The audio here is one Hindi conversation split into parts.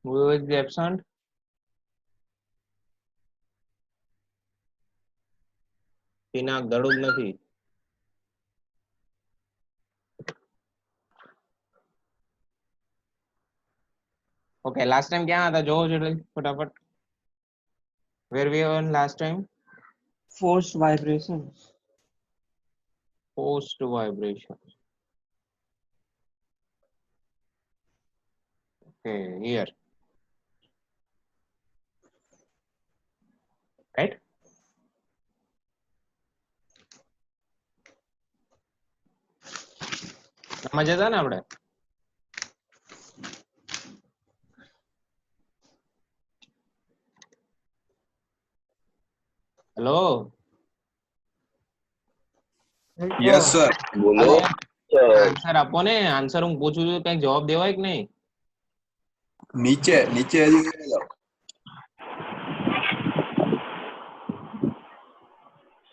Who is absent? પિનાક ધડું જ નથી. ઓકે, લાસ્ટ ટાઈમ ક્યાં હતા જોવો છો ફટાફટ. Where we were last time? Forced vibration. Post vibration. Okay, here. Right? સમજ હતા ને આપણે? હેલો. यस सर बोलो આન્સર આપો ને. આન્સર હું પૂછું છું કઈ જવાબ દેવાય કે નહીં? नीचे नीचे हजी जाओ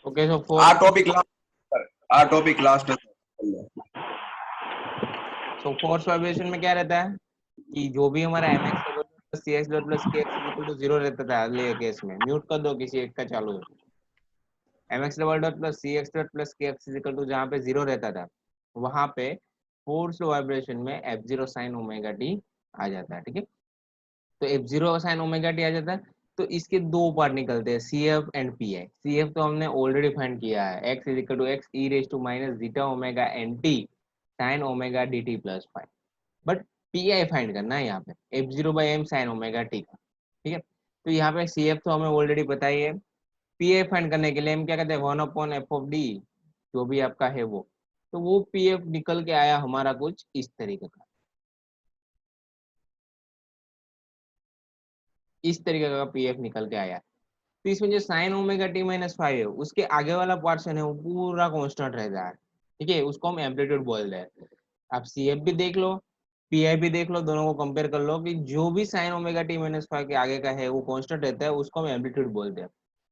okay, so uh topic last so force vibration में क्या रहता है कि जो भी हमारा mx plus cx dot plus kx equal to 0 रहता था अगले केस में. म्यूट कर दो किसी एक का चालू है. mx double dot plus cx dot plus kx equal to जहाँ पे 0 रहता था वहां पे फोर्स वाइब्रेशन में f0 sin ओमेगा t आ जाता है. ठीक है, तो f0 sin ओमेगा t आ जाता है. तो इसके दो पार्ट निकलते हैं, CF एंड PI. CF तो हमने ऑलरेडी फाइंड किया है, x is equal to x e raise to minus zeta omega nt sin omega dt plus 5. But PI find करना है यहाँ पे f0/m sin ओमेगा t का. ठीक है, तो यहाँ पे CF तो हमें ऑलरेडी पता ही है. PI फाइंड करने के लिए हम क्या कहते हैं 1/f(d) जो भी आपका है वो. तो वो PF निकल के आया हमारा कुछ इस तरीके का. इस तरीके का PF निकल के आया. तो इसमें जो साइन ओमेगा टी माइनस 5 है उसके आगे वाला पोर्शन है वो पूरा कांस्टेंट रहता है. ठीक है, उसको हम एम्पलीट्यूड बोलते हैं. आप CF भी देख लो, PI भी देख लो, दोनों को कंपेयर कर लो कि जो भी साइन ओमेगा टी माइनस 5 के आगे का है वो कांस्टेंट रहता है, उसको हम एम्पलीट्यूड बोलते हैं.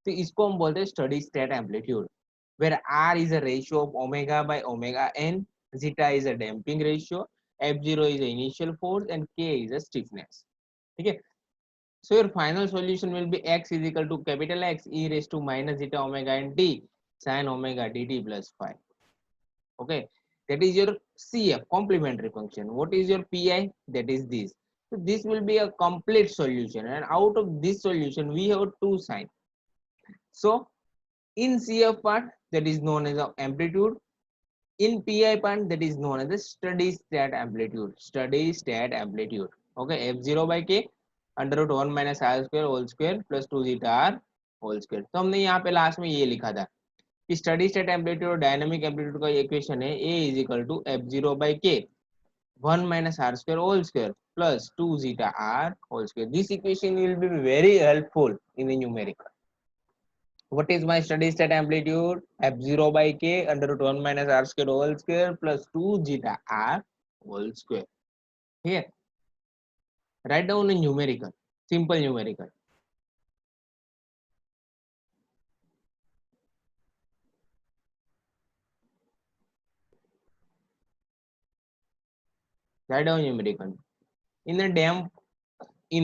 तो इसको हम बोलते हैं study state amplitude, where R is a ratio of omega by omega n, zeta is a damping ratio, f0 is the initial force and k is a stiffness. ठीक है, so your final solution will be x is equal to capital X e raised to minus zeta omega and t sin omega dt plus 5. Okay, that is your CF complementary function. What is your PI? That is this. So this will be a complete solution, and out of this solution we have two sign. So in CF part that is known as the amplitude, in PI part that is known as the steady state amplitude. Steady state amplitude. Okay, f0 by k under root 1 minus are square whole square plus 2 zeta R whole square. तो हमने यहाँ पे लास्ट में ये लिखा था कि स्टडी स्टेट एम्पलीट्यूड और डायनामिक एम्पलीट्यूड का इक्वेशन है A is equal to f0 by k 1 minus r square whole square plus 2 zeta r whole square. This equation will be very helpful in the numerical. What is my steady state amplitude? f0 by k under root 1 minus r square whole square plus 2 zeta r whole square. Here, write down a numerical, simple numerical. Write down numerical. In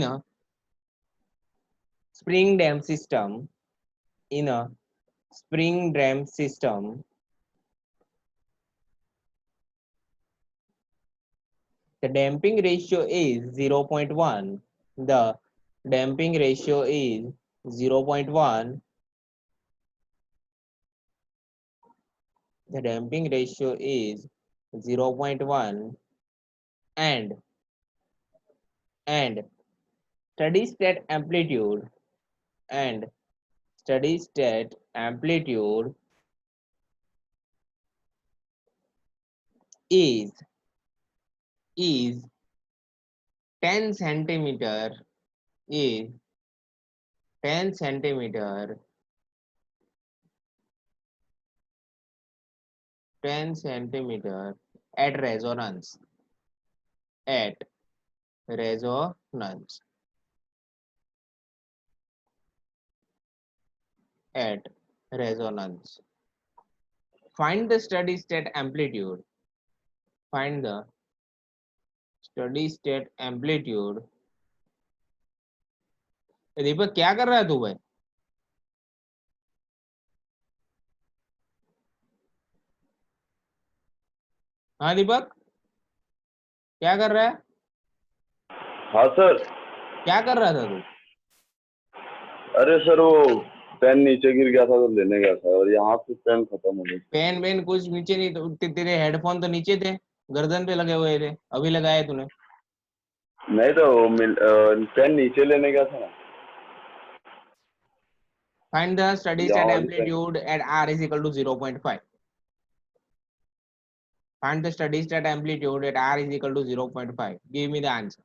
a spring dam system, in a spring dam system, the damping ratio is 0.1. The damping ratio is 0.1. The damping ratio is 0.1 and steady state amplitude and steady state amplitude is 10 centimeter is 10 centimeter 10 centimeter at resonance at resonance at resonance. Find the steady state amplitude. Find the steady state amplitude दीपक क्या कर रहा है तू भाई? हाँ दीपक, क्या कर रहा है? हाँ सर। क्या कर रहा था तू? अरे सर वो पेन नीचे गिर गया था तो लेने गया था और यहाँ पे पेन खत्म हो गई। पेन वेन कुछ नीचे नहीं तो, तेरे हेडफोन तो नीचे थे, गर्दन पे लगे हुए थे, अभी लगाए तूने। नहीं तो पेन नीचे लेने गया था ना। फाइंड द स्टडी यहाँ स्टेट वाली पेन। Amplitude at r is equal to 0.5. Find the steady state amplitude at r is equal to 0.5. Give me the answer.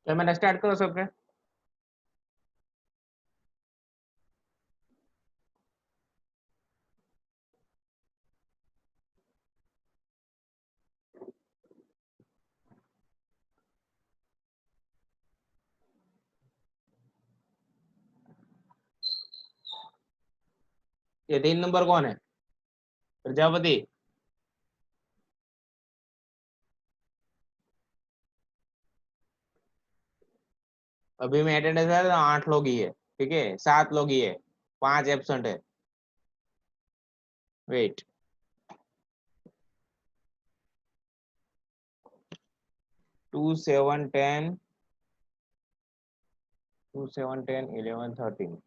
क्या मैं स्टार्ट करो सबके? ये 3 नंबर कौन है? प्रजापति। अभी में अटेंडेंस है तो 8 लोग ही है, ठीक है, 7 लोग ही है, 5 एब्सेंट है। वेट, 2 7 10, 2 7 10 11 13।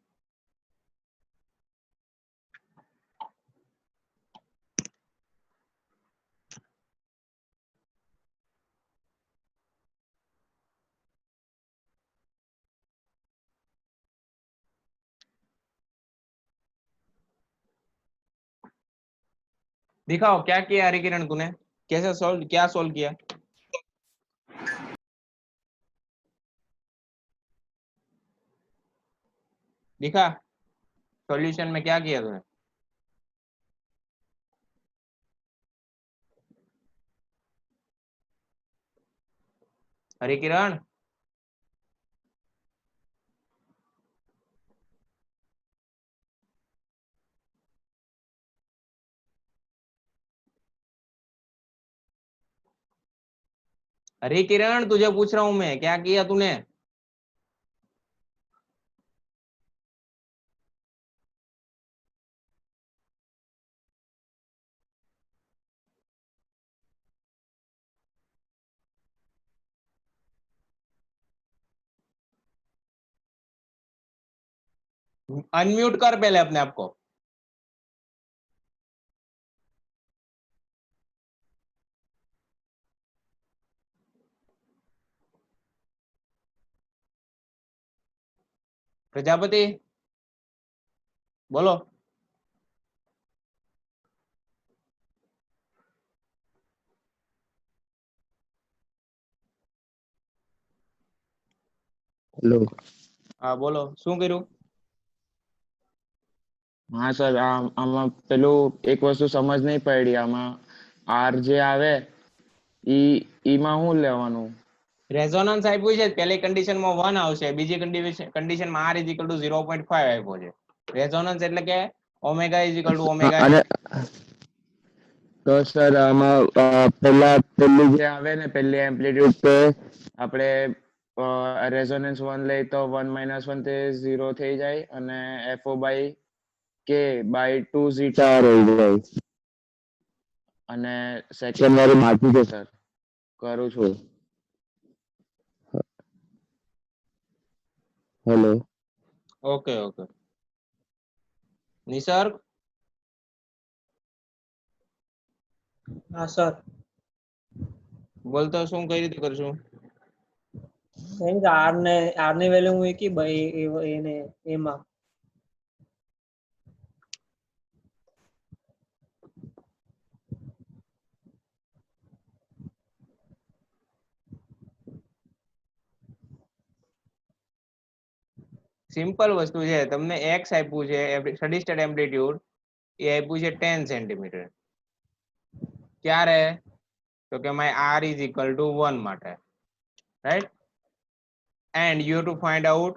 दिखाओ क्या किया हरि किरण तूने, कैसे सॉल्व, क्या सॉल्व किया? दिखा, सॉल्यूशन में क्या किया तूने? हरि किरण, हरि किरण तुझे पूछ रहा हूं मैं, क्या किया तूने? अनम्यूट कर पहले अपने आप को। प्रजापति बोलो। હેલો. હા બોલો, શું કર્યું? હા સર, આમાં પેલું એક વસ્તુ સમજ નહીં પડી. આમાં આર જે આવે ઈમાં શું લેવાનું? રેઝોનન્સ આપ્યું છે, પહેલી કન્ડિશનમાં 1 આવશે, બીજી કન્ડિશનમાં r 0.5 આપ્યો છે. રેઝોનન્સ એટલે કે ઓમેગા ઓમેગા. અને તો સર આમાં પેલી જે આવે ને પેલી એમ્પ્લિટ્યુડ તે આપણે રેઝોનન્સ 1 લઈ તો 1 - 1 તે 0 થઈ જાય અને FO બાય કે બાય 2 ઝીટા રહી જાય. અને સેકન્ડ વાળી માથી છે સર, કરું છું. હેલો. Okay okay. નિસર્ગ હા સર, બોલતો શું કઈ રીતે કરશું? કેમ કે આર ની વેલ્યુ મૂકી ભાઈ એને એમાં સિમ્પલ વસ્તુ છે, તમને x આપ્યું છે, સ્ટડી સ્ટેટ એમ્પ્લિટ્યુડ એ આપ્યું છે 10 સેન્ટીમીટર. ક્યારે? તો કે r = 1 માટે, right? And you have to find out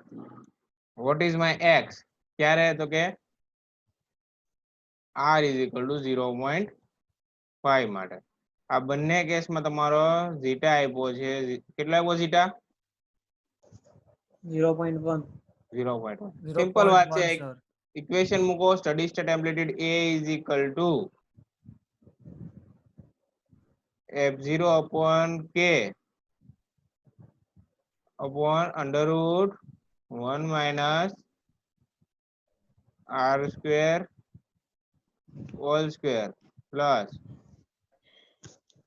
what is my x. ક્યારે? તો કે r = 0.5 માટે. આ બંને કેસમાં તમારો ઝીટા આપ્યો છે, કેટલા આપ્યો ઝીટા? 0.1. 0.1. સિમ્પલ વાત 0.1 છે. સર. ઇક્વેશન મૂકો, study state amplitude a = f0/k upon √1 - r² whole square plus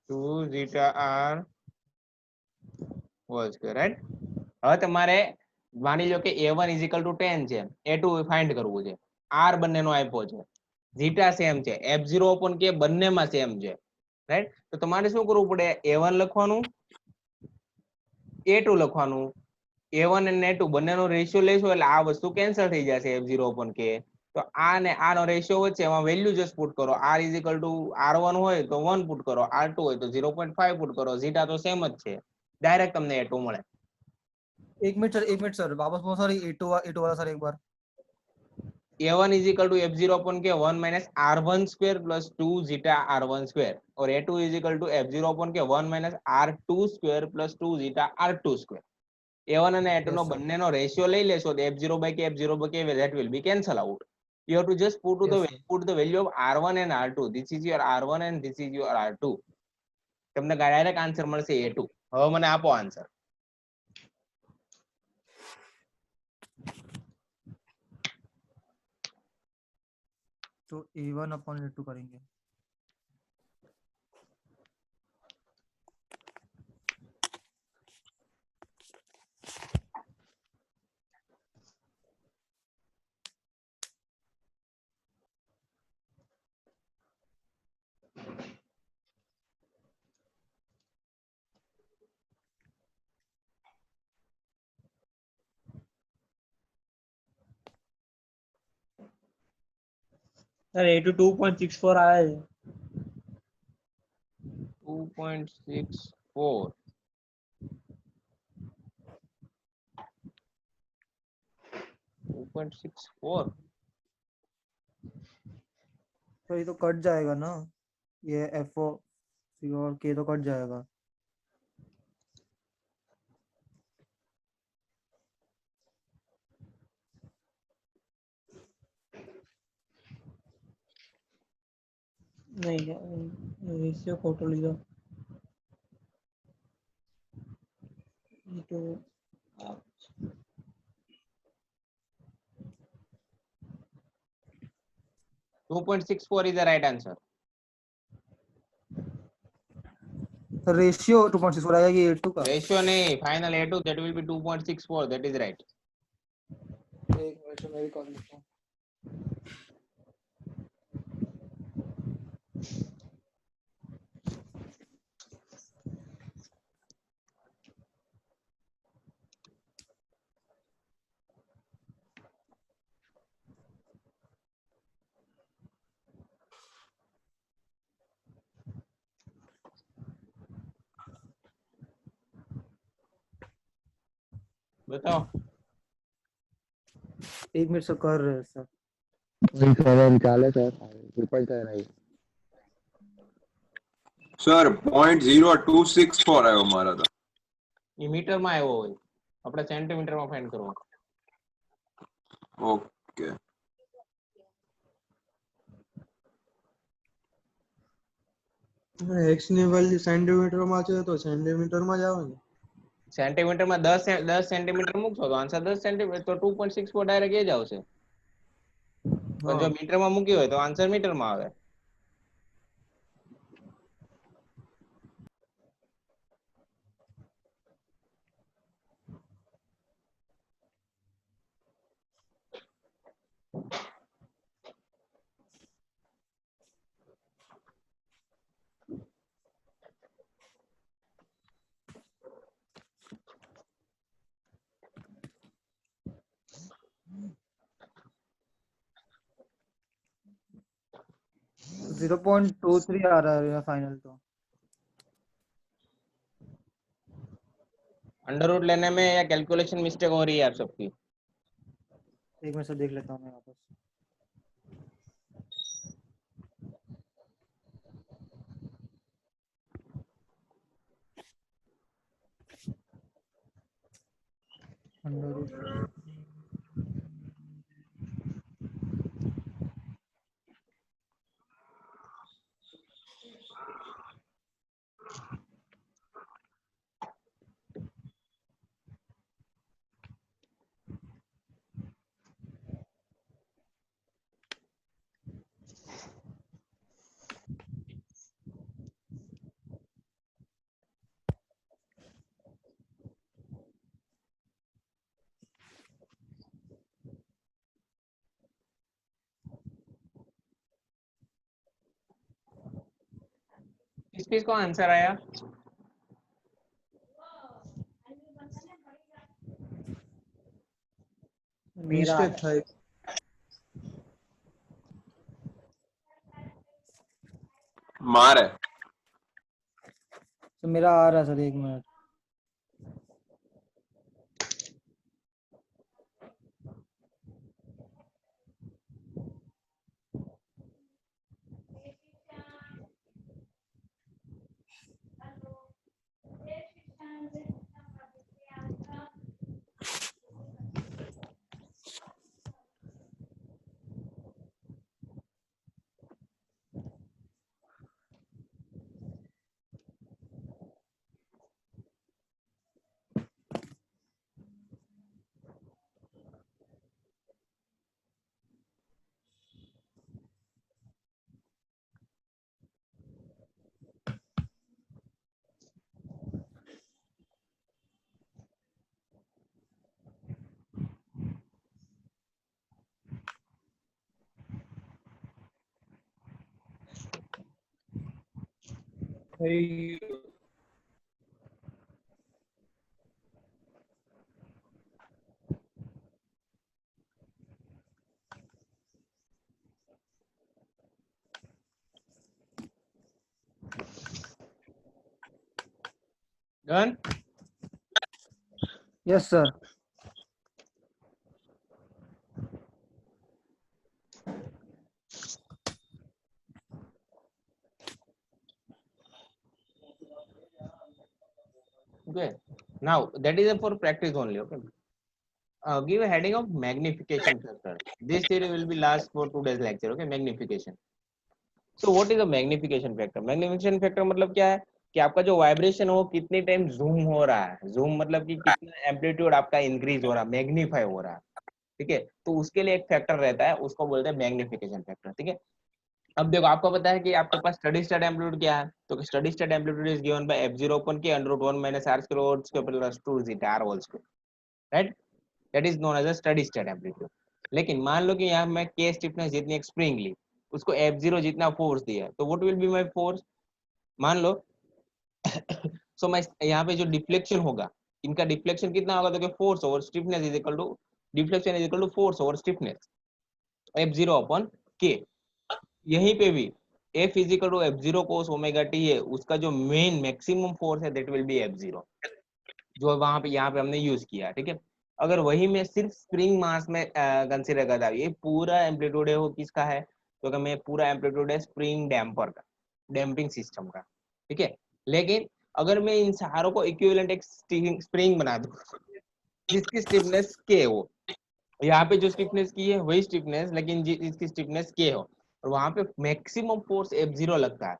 2 zeta r whole square, right? હવે તમારે માની લો કે a1 = 10 છે, a2 ફાઇન્ડ કરવું છે. r બંનેનો આપ્યો છે, zeta સેમ છે, f0/k બંનેમાં સેમ છે, રાઈટ? તો તમારે શું કરવું પડે? a1 લખવાનું, a2 લખવાનું. a1 અને a2 બંનેનો રેશિયો લેશો એટલે આ વસ્તુ કેન્સલ થઈ જશે, f0/k. તો આ ને આનો રેશિયો વચ્ચે એમાં વેલ્યુ જસ્ટ પુટ કરો. r = r1 હોય તો 1 પુટ કરો, r2 હોય તો 0.5 પુટ કરો. ઝીટા તો સેમ જ છે, ડાયરેક્ટ તમને a2 મળે. एक मिनट सर, वापस बोलो सर, A2 वाला सर एक बार. a1 = f0/k 1 - r1² plus 2 zeta r1² और a2 = f0/k 1 - r2² plus 2 zeta r2². a1 અને a2 નો Yes, sir. બંનેનો રેશિયો લઈ લેશો તો f0/k that will be cancel out. You have to just put Yes, sir. the value of r1 and r2. This is your r1 and this is your r2. તમને ડાયરેક્ટ આન્સર મળશે a2. હવે મને આપો આન્સર. तो A1/A2 करेंगे. સર A2 2.64 આવે છે. 2.64. तो ये तो कट जाएगा ना, ये FO और K तो कट जाएगा. નહીં, રેશિયો ખોટો લીધો. E2 2.64 is the right answer. तो रेशियो 2.64 आएगा ये A2 का. Ratio नहीं, final a2 that will be 2.64. That is right. एक मिनट मैं भी कर लेता हूँ. बताओ। 1 मिनट से कर रहे हैं सर। 0.7 ચાલે સર 3.7 આવી સર 0.0264 આવ્યો મારા તો. એ મીટરમાં આવ્યો હોય, આપણે સેન્ટીમીટરમાં ફાઇન્ડ કરવો. ઓકે. x ની વેલ્યુ સેન્ટીમીટરમાં છે તો સેન્ટીમીટરમાં જ આવે ને. સેન્ટીમીટરમાં 10 સેન્ટીમીટર મૂકશો તો આન્સર 10 સેન્ટીમીટર, તો 2.64 ડાયરેક્ટ એ જ આવશે. પણ જો મીટરમાં મૂકી હોય તો આન્સર મીટરમાં આવે. तो 0.23 आ रहा है फाइनल तो. अंडर रूट लेने में या कैलकुलेशन मिस्टेक हो रही है आप सबकी? 1 मिनट से देख लेता हूँ मैं वापस. अंडर रूट किसको आंसर आया? मेरा मिस्टेक था. મારે तो मेरा आ रहा है sir 1 minute. Done? Yes sir. Okay. Now that is for practice only. Okay. Give a heading of magnification factor. This theory will be last for today's lecture. Okay, magnification. So what is a magnification factor? Magnification factor मतलब क्या है कि आपका जो वाइब्रेशन हो वो कितनी टाइम जूम हो रहा है. जूम मतलब कि कितना एम्पलीट्यूड आपका इंक्रीज हो रहा है, मैग्नीफाई हो रहा है. ठीक है, तो उसके लिए एक फैक्टर रहता है, उसको बोलते हैं मैग्निफिकेशन फैक्टर. ठीक है, अब देखो आपको पता है कि आपके पास स्टडी स्टेट एम्पलीट्यूड क्या है, तो study state amplitude is given by f0 upon k under root 1 minus r square whole square plus 2 zeta r whole square, right. That is known as a steady state amplitude. लेकिन मान लो कि यहाँ मैं k स्टिफनेस जितनी एक स्प्रिंग ली, उसको f0 जितना फोर्स दिया, तो what will be my force? मान लो सो मैं यहाँ पे जो डिफ्लेक्शन होगा, इनका डिफ्लेक्शन कितना होगा, तो force over stiffness is equal to deflection is equal to force over stiffness f0 upon k. यहीं पे भी f is equal to f0 cos omega t है, उसका जो मेन मैक्सिमम फोर्स है दैट विल बी f0, जो वहां पे यहाँ पे हमने यूज किया. ठीक है, अगर वही मैं सिर्फ स्प्रिंग मास में कंसीडर करता हूँ, ये पूरा एम्पलीट्यूड है वो किसका है, तो कि मैं पूरा एम्पलीट्यूड है स्प्रिंग डैम्पर का, डैम्पिंग सिस्टम का, ठीक है। लेकिन अगर मैं इन सारों को इक्विवेलेंट एक स्प्रिंग बना दूं जिसकी स्टिफनेस के हो, यहाँ पे जो स्टिफनेस की है वही स्टिफनेस, लेकिन इसकी स्टिफनेस के हो, और वहां पे मैक्सिमम फोर्स F0 लगता है,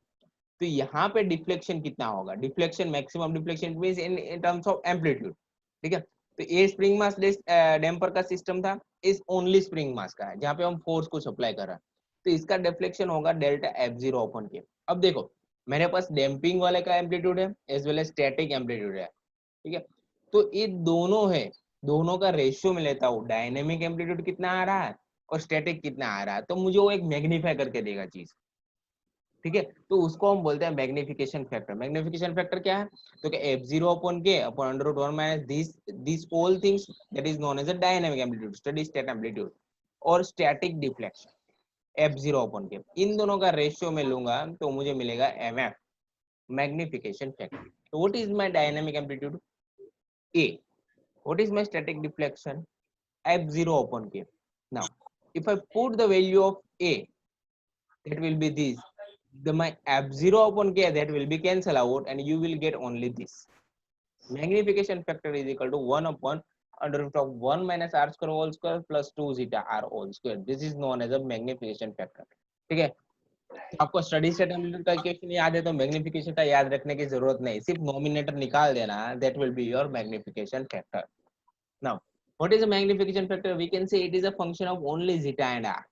तो यहाँ पे डिफ्लेक्शन कितना होगा, deflection maximum deflection means in terms of amplitude, ठीक है। तो ये स्प्रिंग मास डैम्पर का सिस्टम था, इस ओनली स्प्रिंग मास का है जहाँ पे हम फोर्स को सप्लाई कर रहे हैं, तो इसका डिफ्लेक्शन होगा डेल्टा F0 ओपन के। अब देखो मेरे पास डैम्पिंग वाले का एम्पलीट्यूड है as well as static amplitude है, ठीक है। तो ये दोनों है, दोनों का रेशियो में लेता हूँ, डायनेमिक एम्पलीट्यूड कितना आ रहा है और स्टैटिक कितना आ रहा है, तो मुझे वो एक मैग्नीफाई करके देगा चीज, ठीक है। तो उसको हम बोलते हैं मैग्निफिकेशन फैक्टर। मैग्निफिकेशन फैक्टर क्या है, तो कि F0 upon K upon under root 1 minus these all things that is known as a dynamic amplitude, steady state amplitude और static deflection F0 upon K, इन दोनों का रेशियो में लूंगा तो मुझे मिलेगा MF, मैग्निफिकेशन फैक्टर। तो what is my dynamic amplitude A, what is my static deflection F0 upon K. Now if I put the value of A, that will be this, my F0 upon K that will be cancel out and you will get only this. Magnification factor is equal to 1 upon under root of 1 minus r square whole square plus 2 zeta r whole square. This is known as a magnification factor, ठीक है। तो आपको स्टडी स्टेट एम्पलीट्यूड का इक्वेशन याद है तो मैग्निफिकेशन का याद रखने की जरूरत नहीं, सिर्फ नोमिनेटर निकाल देना, that will be your magnification factor. Now what is a magnification factor, we can say it is a function of only zeta and r.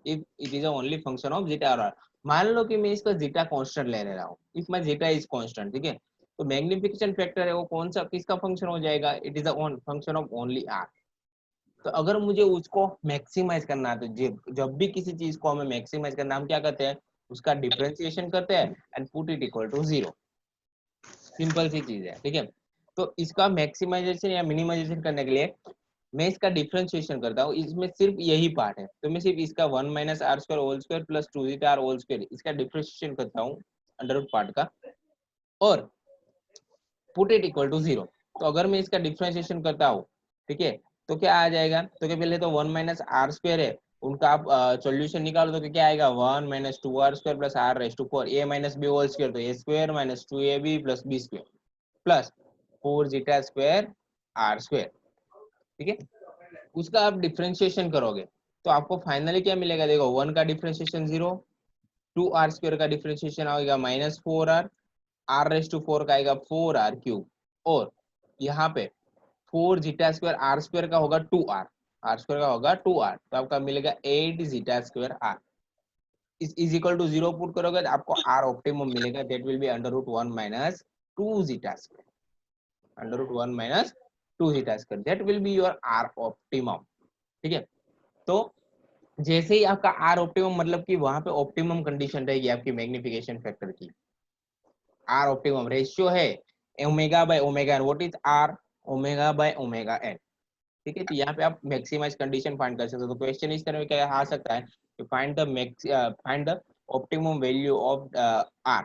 If it is a only function of zeta or r, मान लो कि मैं इसका zeta कांस्टेंट ले रहा हूँ, if my zeta is constant, ठीक है, तो मैग्निफिकेशन फैक्टर है वो कौन सा किसका फंक्शन हो जाएगा, it is a function of only r। तो अगर मुझे उसको मैक्सिमाइज करना है तो जब भी किसी चीज को हमें मैक्सिमाइज करना हम क्या करते हैं, उसका डिफरेंशिएशन करते हैं and put it equal to 0, simple सी चीज है, ठीक है। तो इसका मैक्सिमाइजेशन या मिनिमाइजेशन करने के लिए मैं इसका डिफरेंशिएशन करता हूँ, इसमें सिर्फ यही पार्ट है, तो मैं सिर्फ इसका 1 minus are square whole square plus 2 zeta R whole square इसका डिफरेंशिएशन करता हूँ अंडर रूट पार्ट का और पुट इट इक्वल टू 0। तो अगर मैं इसका डिफरेंशिएशन करता हूँ, ठीक है, तो क्या आ जाएगा, तो क्या पहले तो 1 माइनस आर स्क्वायर है उनका आप सॉल्यूशन निकालो तो क्या आएगा 1 minus 2r square plus r raise to 4 a minus b whole square, तो a square minus 2ab plus b square plus 4 zeta square r square, ठीक है। उसका आप डिफरेंशिएशन करोगे तो आपको फाइनली क्या मिलेगा, देखो 1 का डिफरेंशिएशन 0, 2r स्क्वायर का डिफरेंशिएशन आएगा minus 4r, r raise to 4 का आएगा 4r क्यूब और यहाँ पे 4 जीटा स्क्वायर r स्क्वायर का होगा 2r, r स्क्वायर का होगा 2r, तो आपका मिलेगा 8 zeta square r is equal to 0 put करोगे तो आपको r ऑप्टिमम मिलेगा, that will be under root 1 minus 2 zeta square, under root 1 minus 2 zeta square, that will be your r optimum, ठीक है। तो जैसे ही आपका r ऑप्टिमम मतलब कि वहां पे ऑप्टिमम कंडीशन रहेगी आपकी मैग्निफिकेशन फैक्टर की, r ऑप्टिमम रेशियो है omega by omega N, what is r omega by omega N, ठीक है। तो यहाँ पे आप मैक्सिमाइज कंडीशन फाइंड कर सकते हो। तो क्वेश्चन इस तरह में क्या आ सकता है कि find the optimum value of r,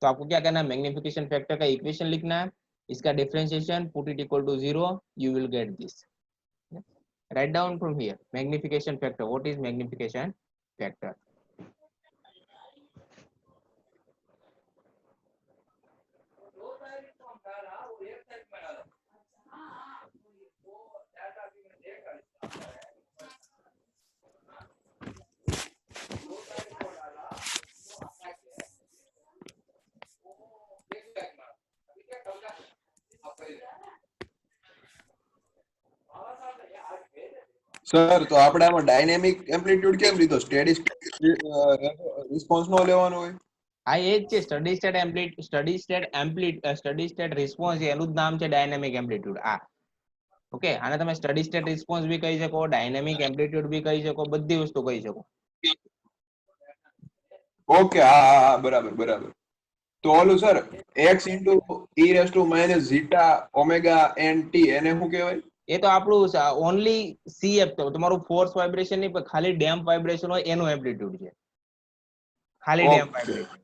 तो आपको क्या करना है, मैग्निफिकेशन फैक्टर का इक्वेशन लिखना है, इसका differentiation put it equal to 0, you will get this, right down from here magnification factor, what is magnification factor. Sir તો આપણે આમાં ડાયનેમિક એમ્પ્લિટ્યુડ કેમ લીધો, સ્ટેડી રિસ્પોન્સ નો લેવાનો હોય? હા એ જ છે સ્ટડી સ્ટેટ રિસ્પોન્સ, એનું જ નામ છે ડાયનેમિક એમ્પ્લિટ્યુડ આ, ઓકે। આને તમે સ્ટડી સ્ટેટ રિસ્પોન્સ બી કહી શકો, ડાયનેમિક એમ્પ્લિટ્યુડ બી કહી શકો, બધી વસ્તુ કહી શકો। ઓકે, હા હા હા, બરાબર બરાબર। તો ઓલું sir x into e raise to minus zeta omega N T એને શું કહેવાય? એ તો આપણું ઓનલી સીએફ, તો તમારું ફોર્સ વાઇબ્રેશન નહીં પણ ખાલી ડેમ્પ વાઇબ્રેશન હોય એનું એમ્પ્લિટ્યુડ છે, ખાલી ડેમ્પ વાઇબ્રેશન।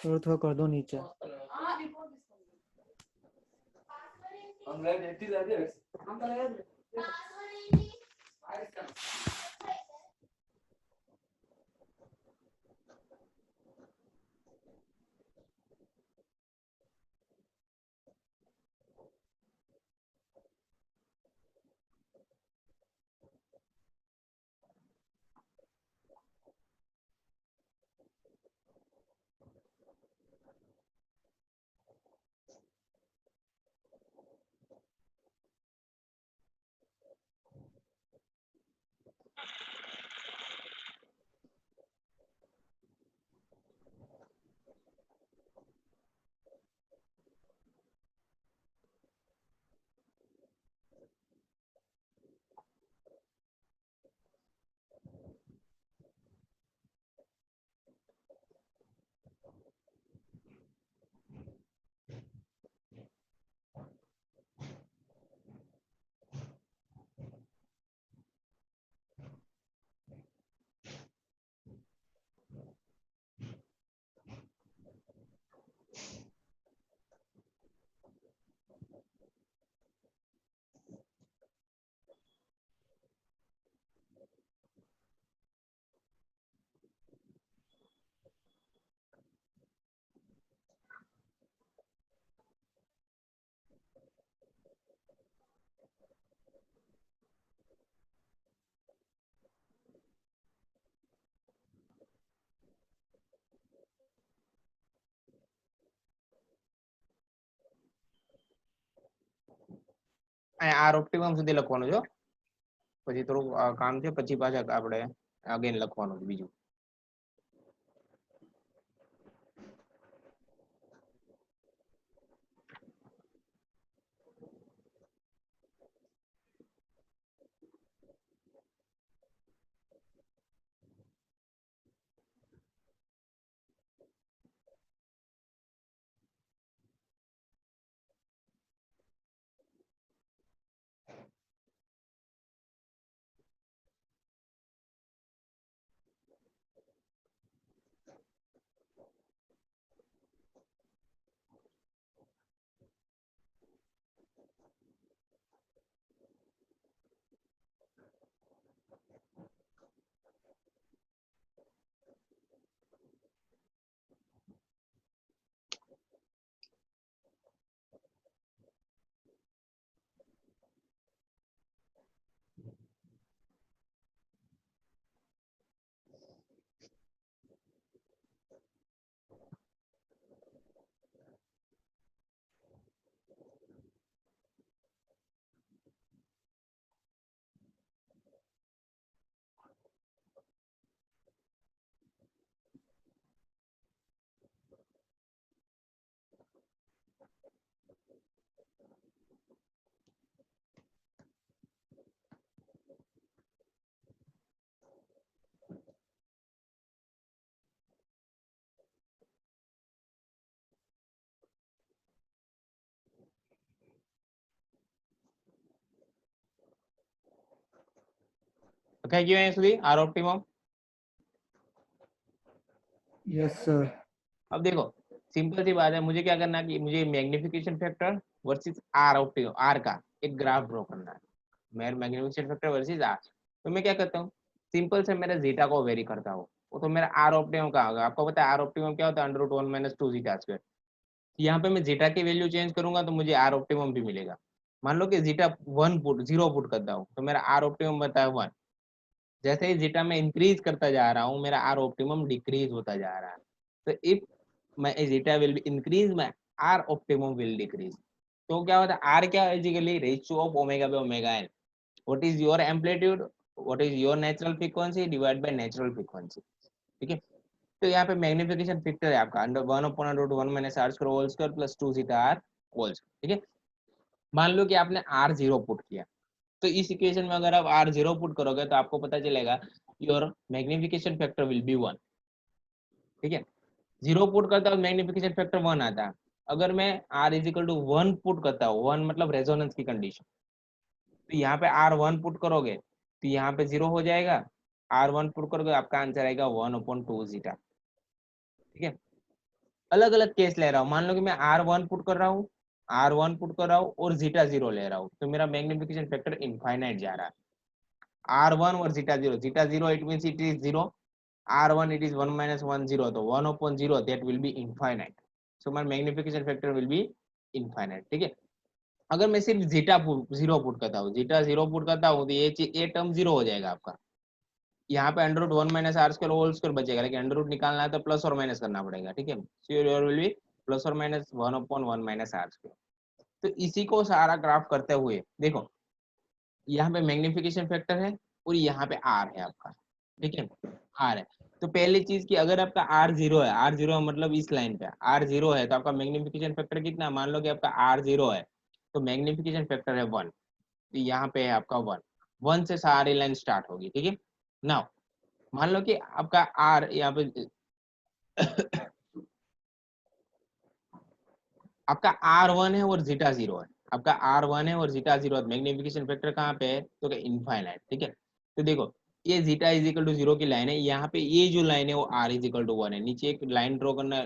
थोड़ा कर दो नीचे। આર ઓપ્ટિમમ સુધી લખવાનું જો, પછી થોડું કામ છે, પછી પાછા આપણે અગેન લખવાનું છે બીજું. લખાઈ ગયું અહીંયા સુધી આર ઓપ્ટિમમ? Yes sir. अब देखो सिंपल सी बात है, मुझे क्या करना है कि मुझे magnification factor versus R optimum, R का एक ग्राफ ड्रॉ करना है, मेरा मैग्निफिकेशन फैक्टर वर्सेस आर। तो मैं क्या करता हूँ, सिंपल से मेरे जीटा को वेरी करता हूँ, वो तो मेरा आर ऑप्टिमम का होगा। आपको पता है आर ऑप्टिमम क्या होता है, √1 - 2 जीटा स्क्वायर। यहाँ पे मैं जीटा की वैल्यू चेंज करूंगा तो मुझे आर ऑप्टिमम भी मिलेगा। मान लो कि जीटा 0 पुट करता हूँ तो मेरा आर ऑप्टिमम बनता है 1। जैसे ही जीटा में इंक्रीज करता जा रहा हूँ मेरा आर ऑप्टिमम डिक्रीज होता जा रहा है। तो if my zeta will be increase, my r optimum will decrease। तो क्या होता है, r क्या basically ratio of omega by omega n। What is your amplitude, what is your natural frequency divide by natural frequency. ठीक है, तो यहाँ पे मैग्निफिकेशन फैक्टर है आपका √1 - r² whole square plus 2 zeta r whole. ठीक है, मान लो कि आपने r0 पुट किया, तो इस इक्वेशन में अगर आप r0 पुट करोगे तो आपको पता चलेगा your magnification factor will be 1। ठीक है, 0 पुट करता हूँ मैग्निफिकेशन फैक्टर 1 आता है। अगर मैं r = 1 पुट करता हूँ, 1 मतलब रेजोनेंस की कंडीशन, तो यहाँ पे r1 पुट करोगे तो यहाँ पे 0 हो जाएगा, r1 पुट करोगे आपका आंसर आएगा 1/2 जीटा। ठीक है, अलग अलग केस ले रहा हूँ, मान लो कि मैं R1 पुट कर रहा हूँ, R1 पुट कर रहा हूँ और जीटा 0 ले रहा हूँ, तो मेरा मैग्निफिकेशन फैक्टर इनफाइनाइट जा रहा है। R1 और zeta 0 it means it is 0, R1 it is 1 minus 1 0, तो 1 upon 0 that will be infinite, so my magnification factor will be infinite। ठीक है, अगर मैं सिर्फ जीटा 0 पुट करता हूँ, जीटा 0 पुट करता हूँ तो ये टर्म 0 हो जाएगा आपका, यहाँ पे under root 1 minus are square whole square बचेगा, लेकिन अंडर रूट निकालना है तो प्लस और माइनस करना पड़ेगा। ठीक है, so your will be plus और minus 1 upon 1 minus are square. तो इसी को सारा ग्राफ करते हुए देखो, यहाँ पे मैग्निफिकेशन फैक्टर है और यहाँ पे आर है आपका। ठीक है, आर है, तो पहली चीज की अगर आपका आर 0 है, आर 0 मतलब इस लाइन पे आर 0 है, तो आपका मैग्निफिकेशन फैक्टर कितना, मान लो कि आपका आर 0 है तो मैग्निफिकेशन फैक्टर है 1, तो यहाँ पे है आपका 1, 1 से सारी लाइन स्टार्ट होगी। ठीक है, नाउ मान लो कि आपका आर यहाँ पे आपका R1 है और जीटा 0 है, आपका R1 है और जीटा 0 है, मैग्निफिकेशन फैक्टर कहाँ पे है, तो इनफाइनाइट। ठीक है, तो देखो ये जीटा इज इक्वल टू 0 की लाइन है, यहाँ पे ये जो लाइन है वो R इज इक्वल टू 1 है, नीचे एक लाइन ड्रॉ करना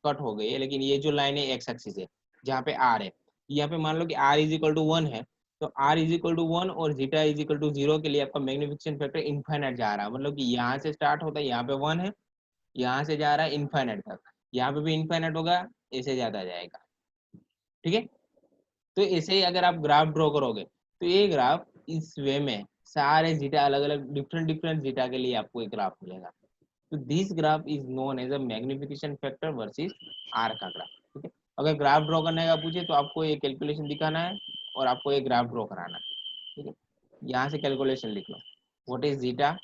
कट हो गई है, लेकिन ये जो लाइन है एक्स एक्सिस है जहाँ पे R है, यहाँ पे मान लो कि R इज इक्वल टू 1 है, तो R इज इक्वल टू 1 और जीटा इज इक्वल टू 0 के लिए आपका मैग्निफिकेशन फैक्टर इनफाइनाइट जा रहा है, मतलब कि यहाँ से स्टार्ट होता है, यहाँ पे 1 है, यहाँ से जा रहा है इनफाइनाइट तक, यहाँ पे भी इनफाइनाइट होगा, ऐसे ज्यादा जाएगा। ठीक है, तो ऐसे ही अगर आप ग्राफ ड्रॉ करोगे तो ये ग्राफ इस वे में सारे जीटा अलग अलग डिफरेंट डिफरेंट जीटा के लिए आपको एक ग्राफ मिलेगा, तो this graph is known as a magnification factor versus R का ग्राफ। ठीक है, अगर ग्राफ ड्रॉ करने का पूछे तो आपको ये कैलकुलेशन दिखाना है और आपको ये ग्राफ ड्रॉ कराना है। ठीक है, यहाँ से कैलकुलेशन लिख लो, व्हाट इज जीटा,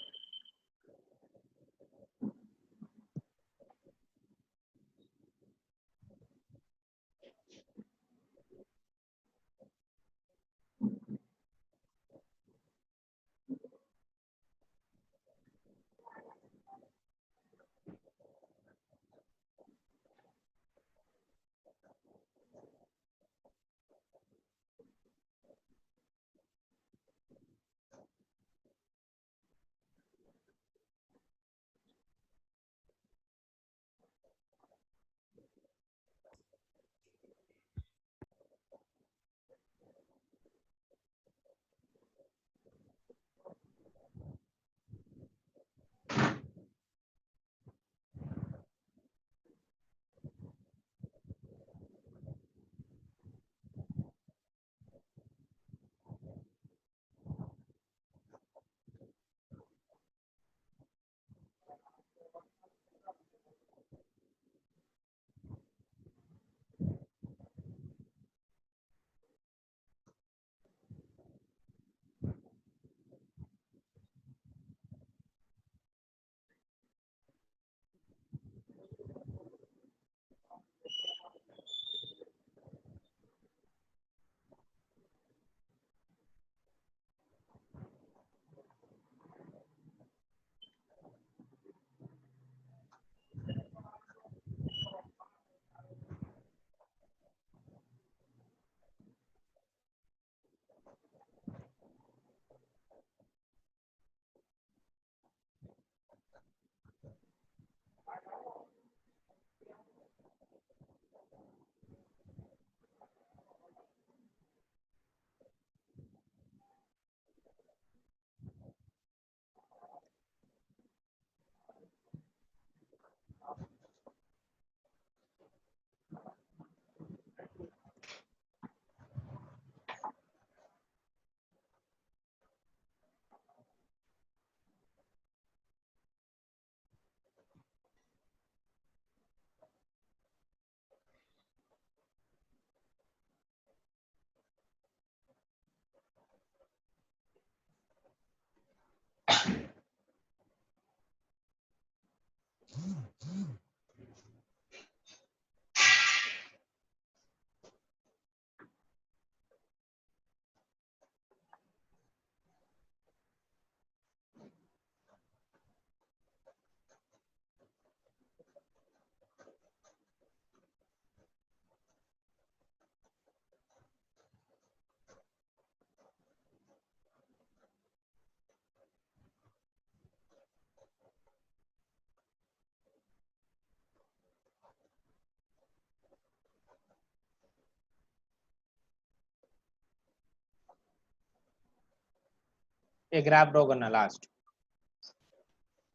ये ग्राफ ड्रॉ करना लास्ट।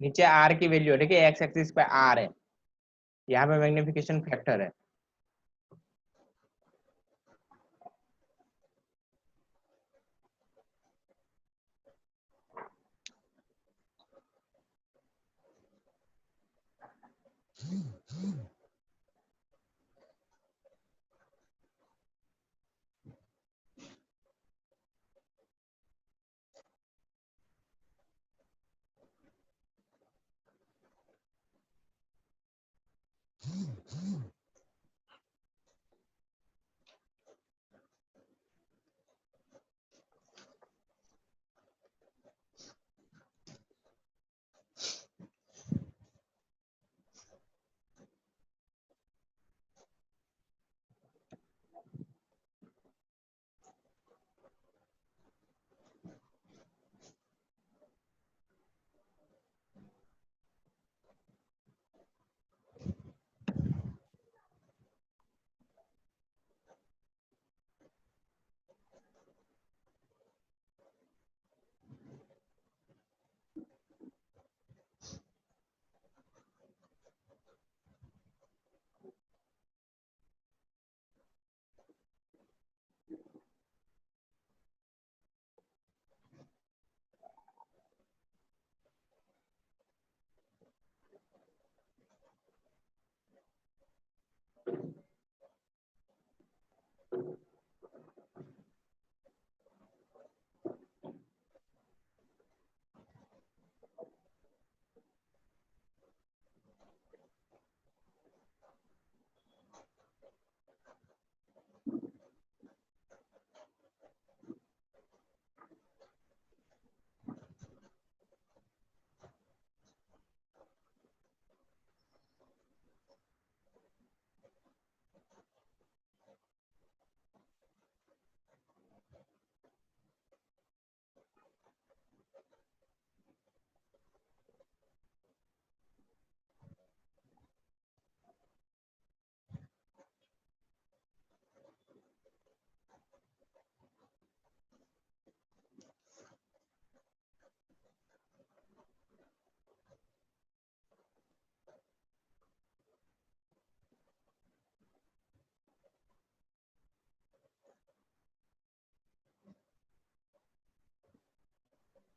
नीचे आर की वैल्यू है, ठीक है, एक्स एक्सिस पे आर है, यहाँ पे मैग्निफिकेशन फैक्टर है।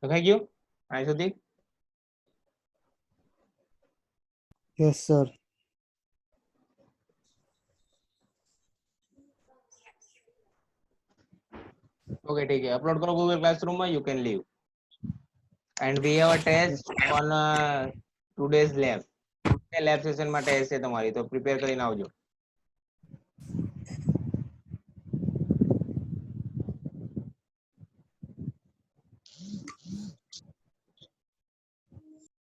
લખાઈ ગયું અહીં સુધી? Yes, sir. ओके ठीक है, अपलोड करो गूगल क्लासरूम में, you can leave and we have a test on 2 days lab session में टेस्ट है તમારી, તો પ્રિપેર કરીને આવજો।